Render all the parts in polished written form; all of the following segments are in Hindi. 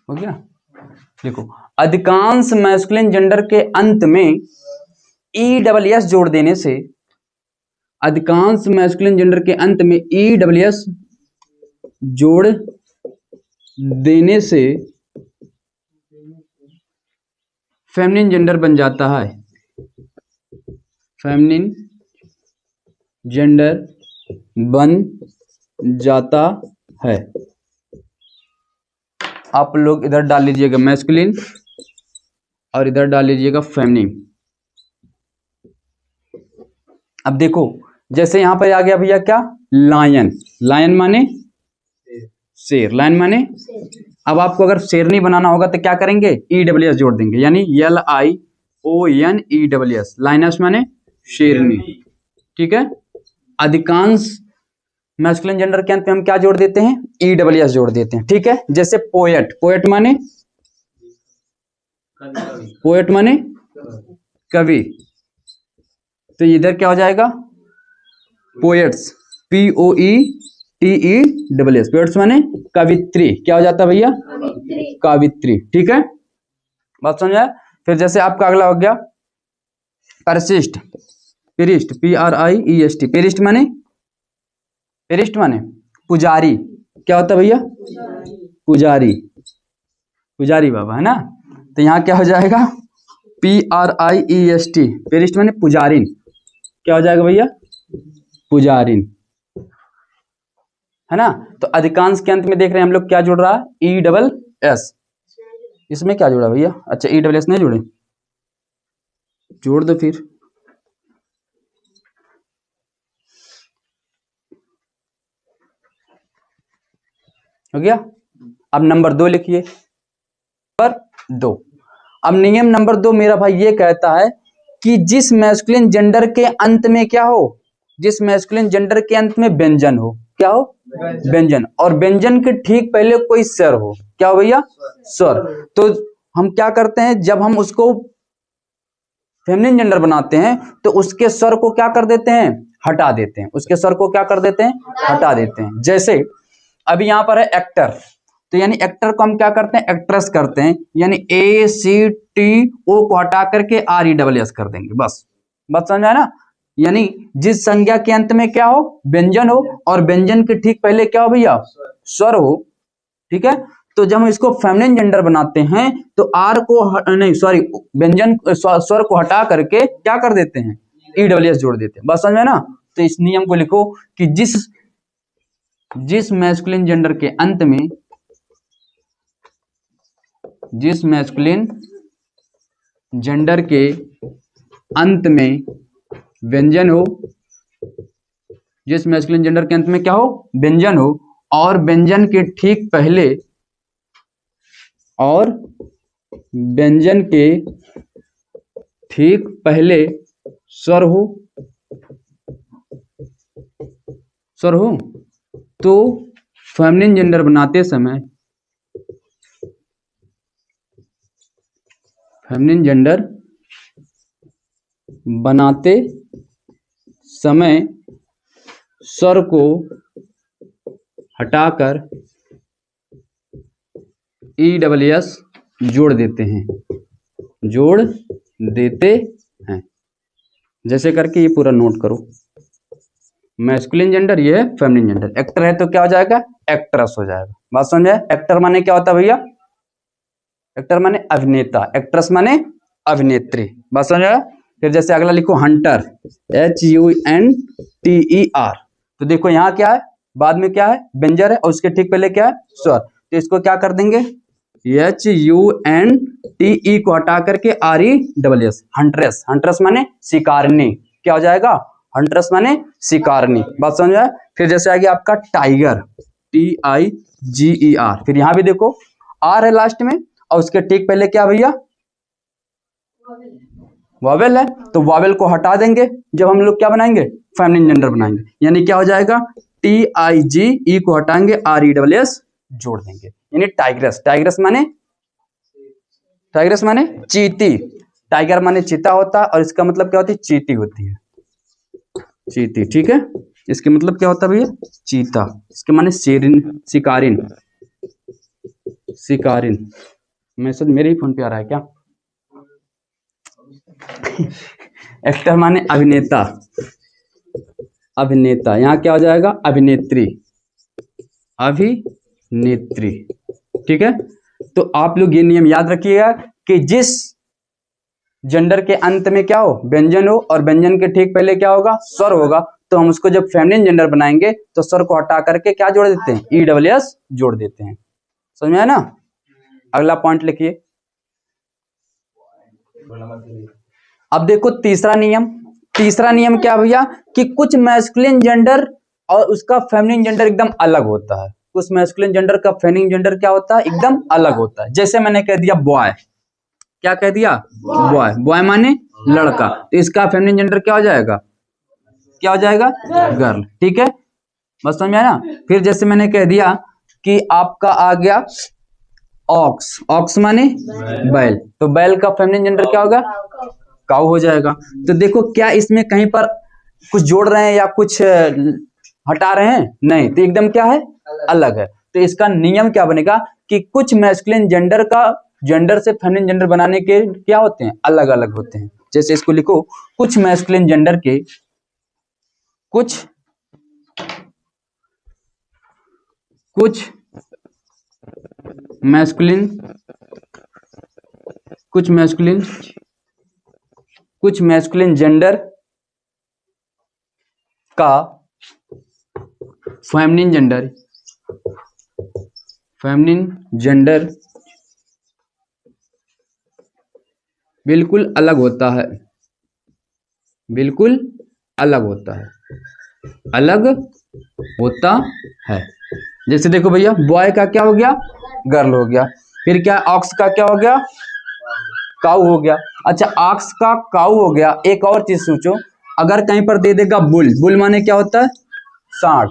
हो गया। देखो, अधिकांश मैस्कुलिन जेंडर के अंत में ESS जोड़ देने से, अधिकांश मैस्कुलिन जेंडर के अंत में ESS जोड़ देने से फेमिनिन जेंडर बन जाता है। फेमिनिन जेंडर बन जाता है। आप लोग इधर डाल लीजिएगा मैस्कुलिन और इधर डाल लीजिएगा फेमिनिन। अब देखो, जैसे यहां पर आ गया भैया क्या, लायन। लायन माने शेर, लायन माने। अब आपको अगर शेरनी बनाना होगा तो क्या करेंगे, ESS जोड़ देंगे, यानी LIONESS। लाइनस माने शेरनी, ठीक है। अधिकांश मैस्कुलिन जेंडर के अंत में हम क्या जोड़ देते हैं, ESS जोड़ देते हैं, ठीक है। जैसे पोएट, पोएट माने, पोएट माने कवि, तो इधर क्या हो जाएगा, पोएट्स, POETESS। पोएट्स माने कवित्री, क्या हो जाता है भैया, कवित्री, ठीक है, बात समझ आया। फिर जैसे आपका अगला हो गया परसिस्ट, पेरिस्ट, PRIEST। पेरिस्ट माने, पेरिस्ट माने पुजारी, क्या होता है भैया, पुजारी, पुजारी बाबा, है ना। तो यहाँ क्या हो जाएगा, PRIEST। पेरिस्ट माने पुजारिन, क्या हो जाएगा भैया, पुजारिन, है ना। तो अधिकांश के अंत में देख रहे हैं हम लोग क्या जुड़ रहा है, ESS। इसमें क्या जुड़ा भैया, अच्छा ESS नहीं जुड़े, जोड़ दो फिर। हो गया। अब नंबर 2 लिखिए, नंबर 2। अब नियम नंबर 2 मेरा भाई ये कहता है कि जिस मैस्कुलिन जेंडर के अंत में क्या हो, जिस मैस्कुलिन जेंडर के अंत में व्यंजन हो, क्या हो, व्यंजन, और व्यंजन के ठीक पहले कोई स्वर हो, क्या हो भैया, स्वर। तो हम क्या करते हैं, जब हम उसको फेमिनिन जेंडर बनाते हैं तो उसके स्वर को क्या कर देते हैं, हटा देते हैं, उसके स्वर को क्या कर देते हैं, हटा देते हैं। जैसे अभी यहां पर है एक्टर, तो यानी एक्टर को हम क्या करते हैं, एक्ट्रेस करते हैं, यानी ACTO को हटा करके RESS कर देंगे, बस, बात समझ आया ना। यानी जिस संज्ञा के अंत में क्या हो, व्यंजन हो, और व्यंजन के ठीक पहले क्या हो भैया, स्वर हो, ठीक है। तो जब हम इसको फेमिनिन जेंडर बनाते हैं तो R को नहीं, सॉरी, व्यंजन स्वर को हटा करके क्या कर देते हैं, ESS जोड़ देते हैं, बस समझ में ना। तो इस नियम को लिखो कि जिस मैस्कुलिन जेंडर के अंत में, जिस मैस्कुलिन जेंडर के अंत में व्यंजन हो, जिस मैस्कुलिन जेंडर के अंत में क्या हो, व्यंजन हो, और व्यंजन के ठीक पहले, और व्यंजन के ठीक पहले स्वर हो, स्वर हो, तो फेमिनिन जेंडर बनाते समय, फेमिनिन जेंडर बनाते समय स्वर को हटाकर ESS जोड़ देते हैं, जोड़ देते हैं। जैसे करके ये पूरा नोट करो, मैस्कुलिन जेंडर, ये है फेमिनिन जेंडर। एक्टर है तो क्या हो जाएगा, एक्ट्रेस हो जाएगा, बात समझे। एक्टर माने क्या होता है भैया, एक्टर माने अभिनेता, एक्ट्रेस माने अभिनेत्री, बात समझ आया। फिर जैसे अगला लिखो हंटर, HUNTER। तो देखो यहाँ क्या है, बाद में क्या है, व्यंजन है, और उसके ठीक पहले क्या है, स्वर। तो इसको क्या कर देंगे, HUNTE को हटा करके RESS, हंट्रेस। हंट्रेस माने शिकारनी, क्या हो जाएगा, हंट्रेस माने शिकारनी, बात समझ आया। फिर जैसे आ गया आपका टाइगर, TIGER। फिर यहां भी देखो R है लास्ट में, और उसके ठीक पहले क्या भैया, वॉवेल है, तो वॉवेल को हटा देंगे जब हम लोग क्या बनाएंगे, फेमिनिन जेंडर बनाएंगे, यानी क्या हो जाएगा, TIGE को हटाएंगे, RESS जोड़ देंगे, यानी टाइग्रेस। टाइग्रेस माने, टाइग्रेस माने चीती, टाइगर माने चीता होता है, और इसका मतलब क्या होती है, चीती होती है, चीती, ठीक है। इसके मतलब क्या होता है भैया, चीता, इसके माने शेरिन, शिकारिन, शिकारिन। मैसेज मेरे ही फोन पे आ रहा है क्या? एक्टर माने अभिनेता, अभिनेता, यहाँ क्या हो जाएगा? अभिनेत्री, अभिनेत्री। ठीक है, तो आप लोग ये नियम याद रखिएगा कि जिस जेंडर के अंत में क्या हो? व्यंजन हो, और व्यंजन के ठीक पहले क्या होगा? स्वर होगा। तो हम उसको जब फेमिनिन जेंडर बनाएंगे तो स्वर को हटा करके क्या जोड़ देते हैं? EWS जोड़ देते हैं। समझ में आया ना? अगला पॉइंट लिखिए। अब देखो तीसरा नियम। तीसरा नियम क्या भैया? कि कुछ मैस्कुलिन जेंडर और उसका फेमिनिन जेंडर एकदम अलग होता है। कुछ मैस्कुलिन जेंडर का फेमिनिन जेंडर क्या होता है? एकदम अलग होता है। जैसे मैंने कह दिया बॉय, क्या कह दिया? बॉय। बॉय माने लड़का, तो इसका फेमिनिन जेंडर क्या हो जाएगा? क्या हो जाएगा? गर्ल। ठीक है, बस समझ में आया ना? फिर जैसे मैंने कह दिया कि आपका आ गया ऑक्स, ऑक्स माने बैल, तो बैल का फेमिनिन जेंडर क्या होगा? काऊ हो जाएगा। तो देखो क्या इसमें कहीं पर कुछ जोड़ रहे हैं या कुछ हटा रहे हैं? नहीं, तो एकदम क्या है? अलग है। तो इसका नियम क्या बनेगा कि कुछ मैस्कुलिन जेंडर का जेंडर से फेमिनिन जेंडर बनाने के क्या होते हैं? अलग अलग होते हैं। जैसे इसको लिखो, कुछ मैस्कुलिन जेंडर के कुछ मैस्कुलिन जेंडर का फेमिनिन जेंडर बिल्कुल अलग होता है, बिल्कुल अलग होता है, अलग होता है। जैसे देखो भैया, बॉय का क्या हो गया? गर्ल हो गया। फिर क्या? ऑक्स का क्या हो गया? काऊ हो गया। अच्छा, ऑक्स का काऊ हो गया। एक और चीज सोचो, अगर कहीं पर दे देगा बुल, बुल माने क्या होता है? सांड,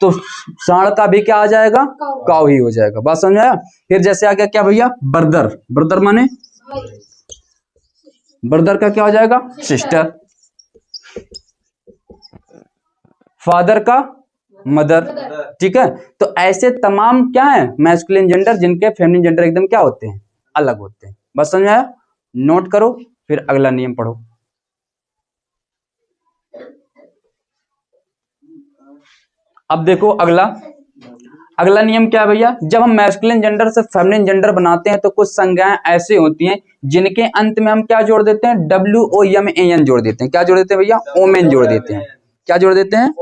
तो सांड का भी क्या आ जाएगा? काऊ ही हो जाएगा। बात समझ आया? फिर जैसे आ गया क्या भैया? ब्रदर, ब्रदर माने ब्रदर का क्या हो जाएगा? सिस्टर। फादर का मदर। ठीक है, तो ऐसे तमाम क्या है? मैस्कुलिन जेंडर जिनके फेमिनिन जेंडर एकदम क्या होते हैं? अलग होते हैं। बस समझ में आया? नोट करो, फिर अगला नियम पढ़ो। अब देखो अगला नियम क्या है भैया? जब हम मैस्कुलिन जेंडर से फेमिनिन जेंडर बनाते हैं तो कुछ संज्ञाएं ऐसी होती हैं जिनके अंत में हम क्या जोड़ देते हैं? WOMAN जोड़ देते हैं। क्या जोड़ देते हैं भैया? ओमेन जोड़ देते हैं। क्या जोड़ देते हैं?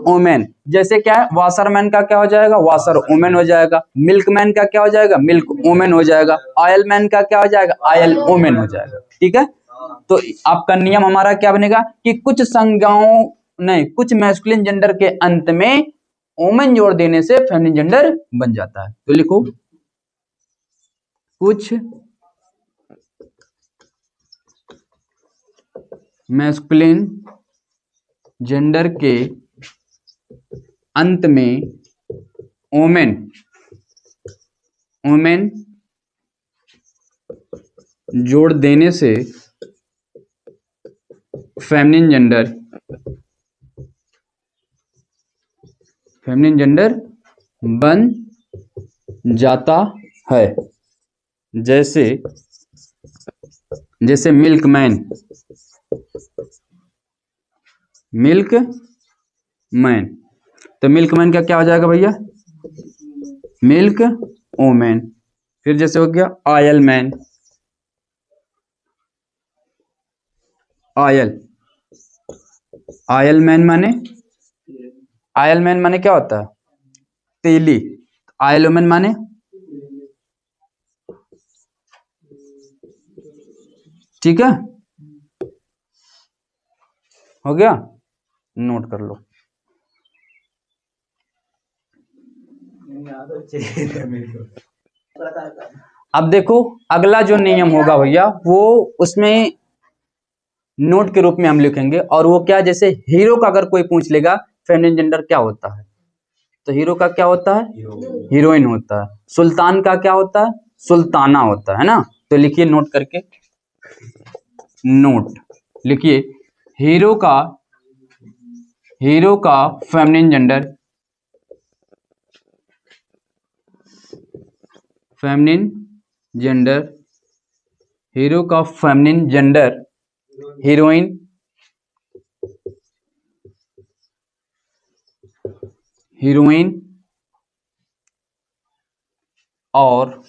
ओमेन। जैसे क्या है? वाशरमैन का क्या हो जाएगा? वाशर ओमेन हो जाएगा। मिल्कमैन का क्या हो जाएगा? मिल्क ओमेन हो जाएगा। ऑयल मैन का क्या हो जाएगा? ऑयल ओमेन हो जाएगा। ठीक है, तो आपका नियम हमारा क्या बनेगा कि कुछ संज्ञाओं नहीं, कुछ मैस्कुलिन जेंडर के अंत में ओमेन जोड़ देने से फेमिनिन जेंडर बन जाता है। तो लिखो, कुछ मैस्कुलिन जेंडर के अंत में ओमेन जोड़ देने से फेमिनिन जेंडर बन जाता है। जैसे मिल्कमैन, तो मिल्कमैन का क्या हो जाएगा भैया? मिल्क ओमेन। फिर जैसे हो गया ऑयल मैन, ऑयल मैन माने क्या होता है? तेली। ऑयल वुमेन माने ठीक है, हो गया? नोट कर लो। अब देखो अगला जो नियम होगा भैया, वो उसमें नोट के रूप में हम लिखेंगे, और वो क्या? जैसे हीरो का अगर कोई पूछ लेगा फेमिनिन जेंडर क्या होता है, तो हीरो का क्या होता है? हीरोइन होता है। सुल्तान का क्या होता है? सुल्ताना होता है ना? तो लिखिए नोट करके, नोट लिखिए, हीरो का फेमिनिन फेमिनिन जेंडर, हीरो का फेमिनिन जेंडर, हीरोइन, हीरोइन और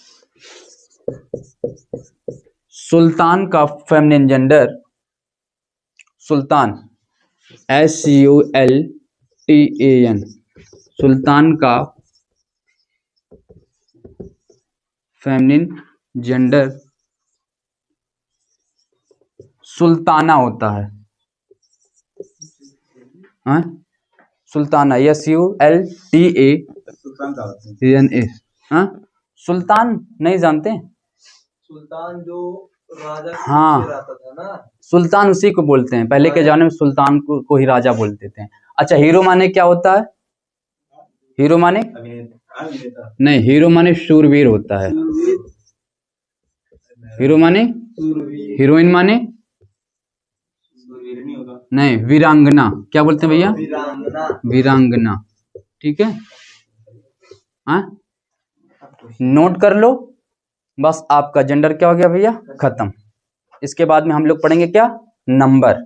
सुल्तान का फेमिनिन जेंडर, सुल्तान, SULTAN, सुल्तान का फेमिनिन जेंडर सुल्ताना होता है। हाँ? सुल्ताना, SULTANA। हाँ? सुल्तान नहीं जानते? सुल्तान जो राजा के हाँ, पीछे रहता था ना, सुल्तान उसी को बोलते हैं, पहले के जमाने में सुल्तान को ही राजा बोलते थे। अच्छा, हीरो माने क्या होता है? हीरो माने नहीं, हीरो माने शूरवीर होता है। हीरो माने, हीरोइन माने नहीं, वीरांगना। क्या बोलते हैं भैया? वीरांगना। वीरांगना, ठीक है। हाँ, नोट कर लो। बस आपका जेंडर क्या हो गया भैया? खत्म। इसके बाद में हम लोग पढ़ेंगे क्या? नंबर।